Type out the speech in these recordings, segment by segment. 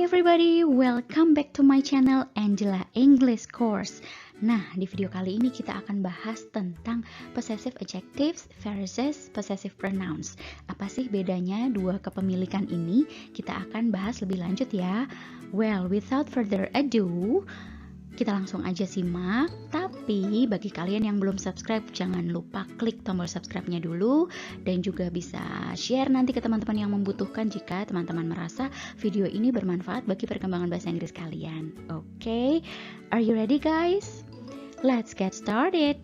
everybody, welcome back to my channel Angela English Course. Nah, di video kali ini kita akan bahas tentang possessive adjectives versus possessive pronouns. Apa sih bedanya dua kepemilikan ini? Kita akan bahas lebih lanjut ya. Well, without further ado, kita langsung aja simak. Tapi bagi kalian yang belum subscribe, jangan lupa klik tombol subscribe-nya dulu. Dan juga bisa share nanti ke teman-teman yang membutuhkan jika teman-teman merasa video ini bermanfaat bagi perkembangan bahasa Inggris kalian. Oke, are you ready guys? Let's get started.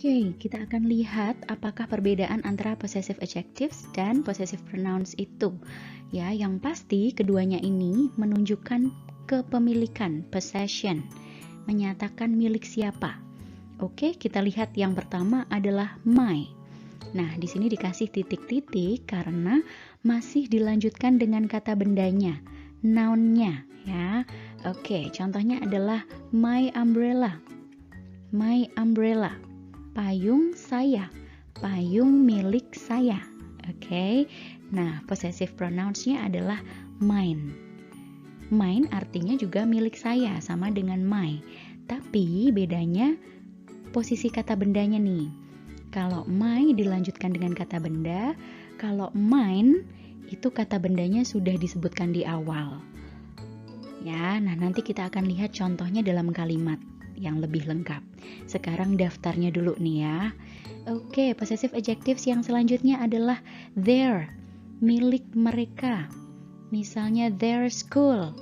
Oke, kita akan lihat apakah perbedaan antara possessive adjectives dan possessive pronouns itu. Ya, yang pasti keduanya ini menunjukkan kepemilikan, possession, menyatakan milik siapa. Oke, kita lihat yang pertama adalah my. Nah, di sini dikasih titik-titik karena masih dilanjutkan dengan kata bendanya, noun-nya, ya. Oke, contohnya adalah my umbrella. My umbrella. Payung saya, payung milik saya. Oke. Nah, possessive pronouns-nya adalah mine. Mine artinya juga milik saya, sama dengan my. Tapi bedanya posisi kata bendanya nih. Kalau my dilanjutkan dengan kata benda, kalau mine itu kata bendanya sudah disebutkan di awal. Ya, nah nanti kita akan lihat contohnya dalam kalimat yang lebih lengkap. Sekarang daftarnya dulu nih ya. Oke, possessive adjectives yang selanjutnya adalah their, milik mereka. Misalnya their school,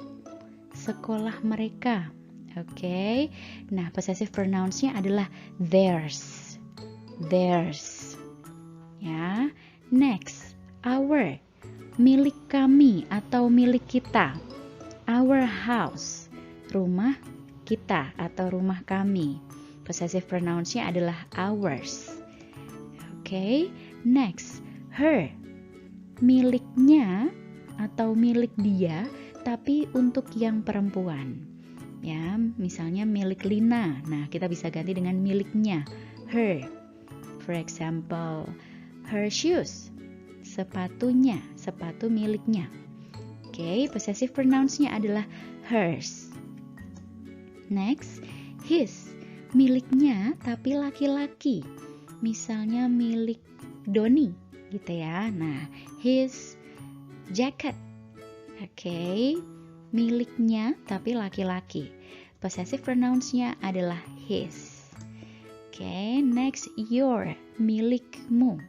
sekolah mereka. Oke. Nah, possessive pronouns-nya adalah theirs. Theirs. Ya. Next, our, milik kami atau milik kita. Our house, rumah kita atau rumah kami. Possessive pronouns-nya adalah ours. Oke, next, her, miliknya atau milik dia, tapi untuk yang perempuan. Ya, misalnya milik Lina. Nah, kita bisa ganti dengan miliknya, her. For example, her shoes, sepatunya, sepatu miliknya. Oke, possessive pronouns-nya adalah hers. Next, his, miliknya tapi laki-laki. Misalnya milik Doni, gitu ya. Nah, his jacket. Oke, miliknya tapi laki-laki. Possessive pronouns-nya adalah his. Oke, next, your, milikmu.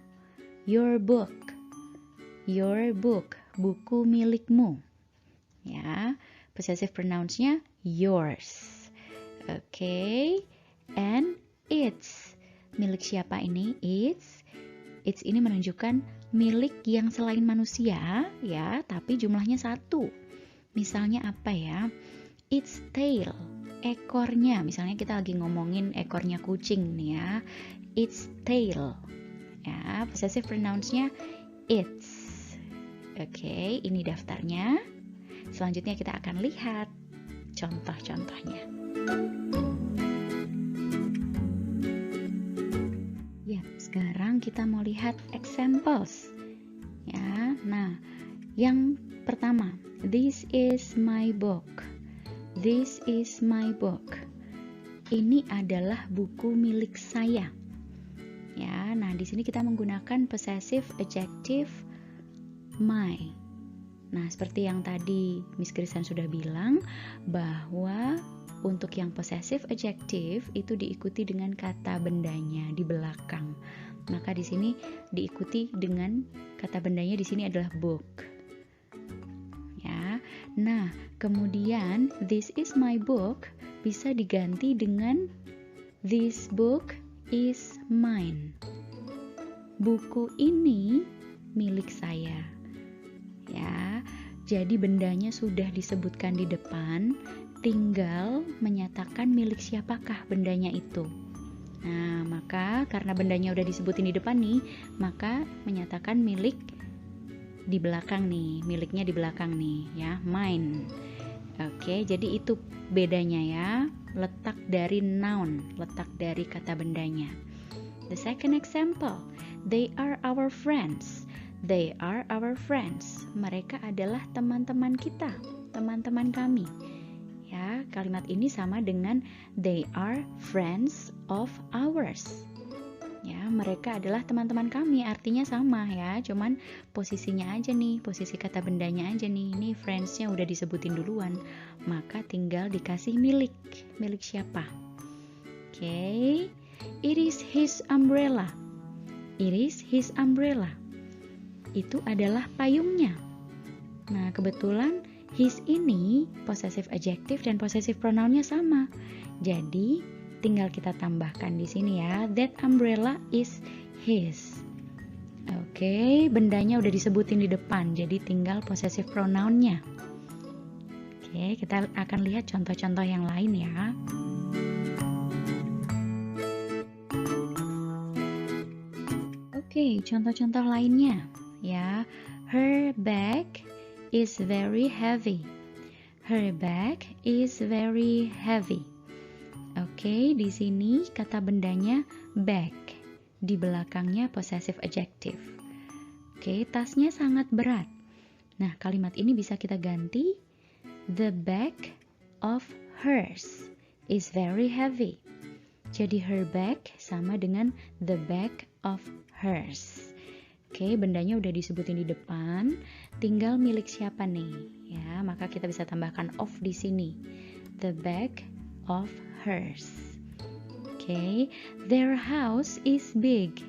Your book. Your book, buku milikmu. Ya, possessive pronouns-nya yours. Oke, and its, milik siapa ini? Its ini menunjukkan milik yang selain manusia, ya, tapi jumlahnya satu. Misalnya apa ya? Its tail, ekornya. Misalnya kita lagi ngomongin ekornya kucing nih ya. Its tail, ya. Possessive pronouns-nya its. Oke, ini daftarnya. Selanjutnya kita akan lihat contoh-contohnya. Ya, sekarang kita mau lihat examples. Ya, nah, yang pertama, this is my book. This is my book. Ini adalah buku milik saya. Ya, nah di sini kita menggunakan possessive adjective my. Nah, seperti yang tadi Miss Krisan sudah bilang, bahwa untuk yang possessive adjective itu diikuti dengan kata bendanya di belakang. Maka di sini diikuti dengan kata bendanya di sini adalah book. Ya. Nah, kemudian this is my book bisa diganti dengan this book is mine. Buku ini milik saya. Ya, jadi bendanya sudah disebutkan di depan, tinggal menyatakan milik siapakah bendanya itu. Nah, maka karena bendanya udah disebutin di depan nih, maka menyatakan milik di belakang nih, miliknya di belakang nih, ya, mine. Oke, jadi itu bedanya ya, letak dari noun, letak dari kata bendanya. The second example, they are our friends. They are our friends. Mereka adalah teman-teman kita, teman-teman kami. Ya, kalimat ini sama dengan they are friends of ours. Ya, mereka adalah teman-teman kami, artinya sama ya, cuman posisinya aja nih, posisi kata bendanya aja nih. Ini friends-nya udah disebutin duluan, maka tinggal dikasih milik siapa. Oke. It is his umbrella. It is his umbrella. Itu adalah payungnya. Nah, kebetulan his ini possessive adjective dan possessive pronounnya sama. Jadi, tinggal kita tambahkan di sini ya. That umbrella is his. Oke, bendanya udah disebutin di depan, jadi tinggal possessive pronounnya. Oke, kita akan lihat contoh-contoh yang lain ya. Oke, contoh-contoh lainnya ya. Her bag is very heavy. Her bag is very heavy. Oke, di sini kata bendanya bag. Di belakangnya possessive adjective. Oke, tasnya sangat berat. Nah, kalimat ini bisa kita ganti. The bag of hers is very heavy. Jadi her bag sama dengan the bag of hers. Oke, bendanya udah disebutin di depan, tinggal milik siapa nih? Ya, maka kita bisa tambahkan of di sini. The bag of hers. Oke, their house is big.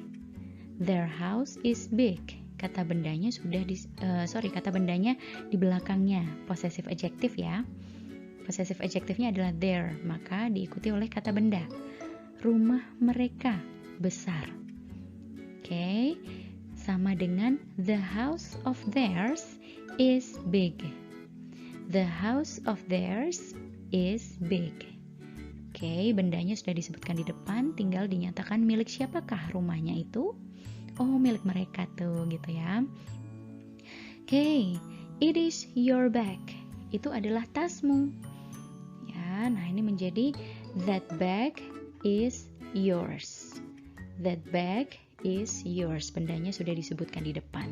Their house is big. Kata bendanya kata bendanya di belakangnya, possessive adjective ya. Possessive adjective-nya adalah their, maka diikuti oleh kata benda. Rumah mereka besar. Oke, sama dengan the house of theirs is big. The house of theirs is big. Oke, bendanya sudah disebutkan di depan, tinggal dinyatakan milik siapakah rumahnya itu. Oh, milik mereka tuh, gitu ya. Oke, it is your bag. Itu adalah tasmu. Ya, nah ini menjadi that bag is yours. That bag is yours. Bendanya sudah disebutkan di depan.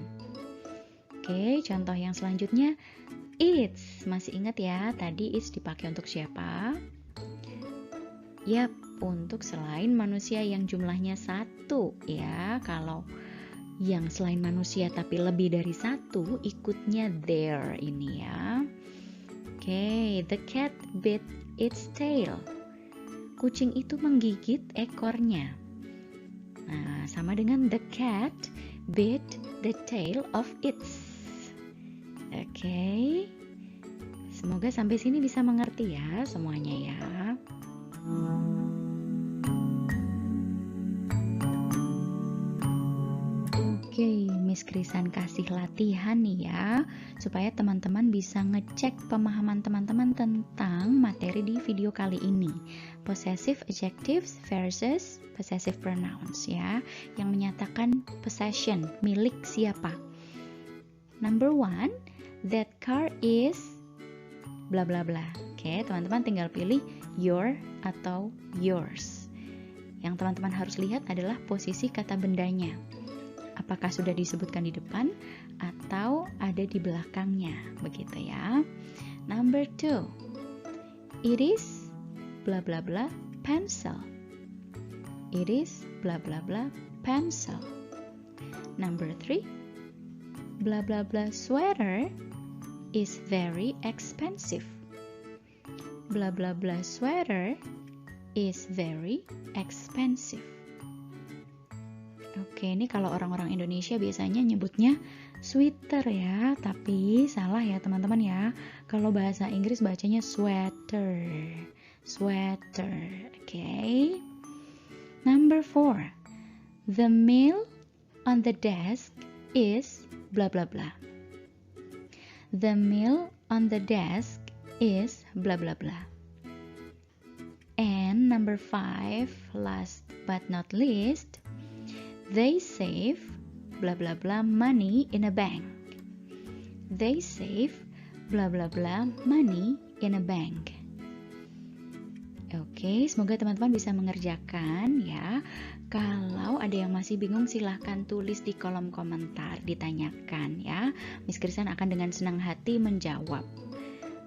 Oke, contoh yang selanjutnya, it's. Masih ingat ya, tadi it's dipakai untuk siapa? Yap, untuk selain manusia yang jumlahnya 1 ya. Kalau yang selain manusia tapi lebih dari 1, ikutnya there ini ya. Oke, the cat bit its tail. Kucing itu menggigit ekornya. Nah, sama dengan the cat bit the tail of its. Oke. Semoga sampai sini bisa mengerti ya semuanya ya. Oke, Miss Krisan kasih latihan nih ya, supaya teman-teman bisa ngecek pemahaman teman-teman tentang materi di video kali ini. Possessive adjectives versus possessive pronouns ya, yang menyatakan possession, milik siapa. Number 1, that car is bla bla bla. Oke, teman-teman tinggal pilih your atau yours. Yang teman-teman harus lihat adalah posisi kata bendanya. Apakah sudah disebutkan di depan atau ada di belakangnya, begitu ya. Number 2, it is bla bla bla pencil. It is bla bla bla pencil. Number 3, bla bla bla sweater is very expensive. Bla bla bla sweater is very expensive. Oke, ini kalau orang-orang Indonesia biasanya nyebutnya sweater ya, tapi salah ya teman-teman ya. Kalau bahasa Inggris bacanya sweater. Sweater, oke. Number 4, the meal on the desk is bla bla bla. The meal on the desk is bla bla bla. And number 5, last but not least, they save bla bla bla money in a bank. They save bla bla bla money in a bank. Oke, semoga teman-teman bisa mengerjakan ya. Kalau ada yang masih bingung silahkan tulis di kolom komentar, ditanyakan ya. Miss Krisan akan dengan senang hati menjawab.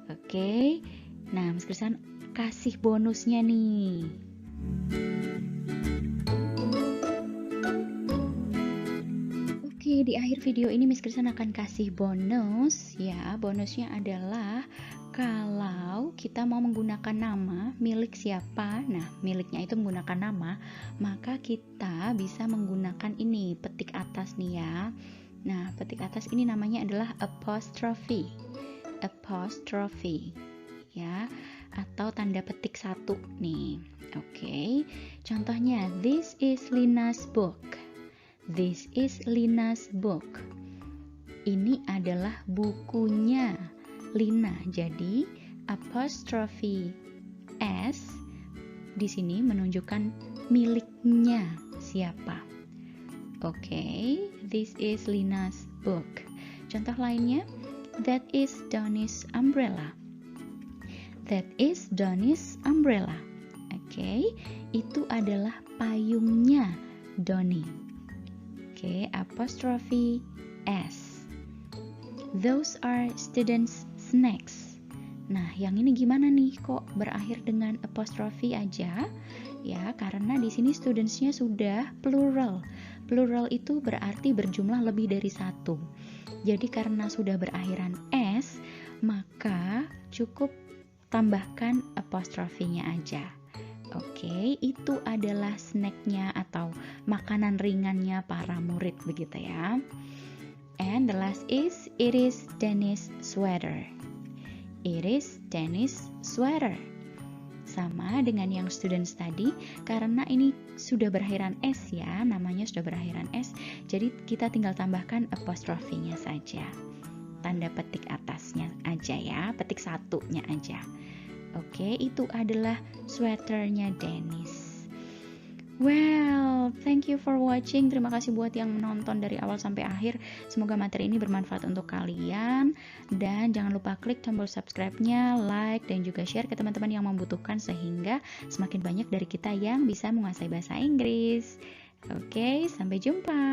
Oke, nah Miss Krisan kasih bonusnya nih. Oke, di akhir video ini Miss Krisan akan kasih bonus ya. Bonusnya adalah kalau kita mau menggunakan nama milik siapa, nah miliknya itu menggunakan nama, maka kita bisa menggunakan ini, petik atas nih ya. Nah, petik atas ini namanya adalah apostrophe ya, atau tanda petik satu nih. Oke, contohnya this is Lina's book. This is Lina's book. Ini adalah bukunya Lina. Jadi apostrophe S di sini menunjukkan miliknya siapa. Oke, this is Lina's book. Contoh lainnya, that is Donnie's umbrella. That is Donnie's umbrella. Oke, itu adalah payungnya Donnie. Oke, apostrophe S. Those are students' snacks. Nah, yang ini gimana nih? Kok berakhir dengan apostrophe aja? Ya, karena di sini studentsnya sudah plural. Plural itu berarti berjumlah lebih dari satu. Jadi karena sudah berakhiran S, maka cukup tambahkan apostrofenya aja. Oke, itu adalah snacknya atau makanan ringannya para murid begitu ya. And the last is, it is Dennis' sweater. It is Dennis' sweater. Sama dengan yang students tadi, karena ini sudah berakhiran S ya, namanya sudah berakhiran S, jadi kita tinggal tambahkan apostrofenya saja. Tanda petik atasnya aja ya, petik satunya aja. Oke, itu adalah sweaternya Dennis. Well, thank you for watching. Terima kasih buat yang menonton dari awal sampai akhir. Semoga materi ini bermanfaat untuk kalian. Dan jangan lupa klik tombol subscribe-nya, like, dan juga share ke teman-teman yang membutuhkan sehingga semakin banyak dari kita yang bisa menguasai bahasa Inggris. Oke, sampai jumpa.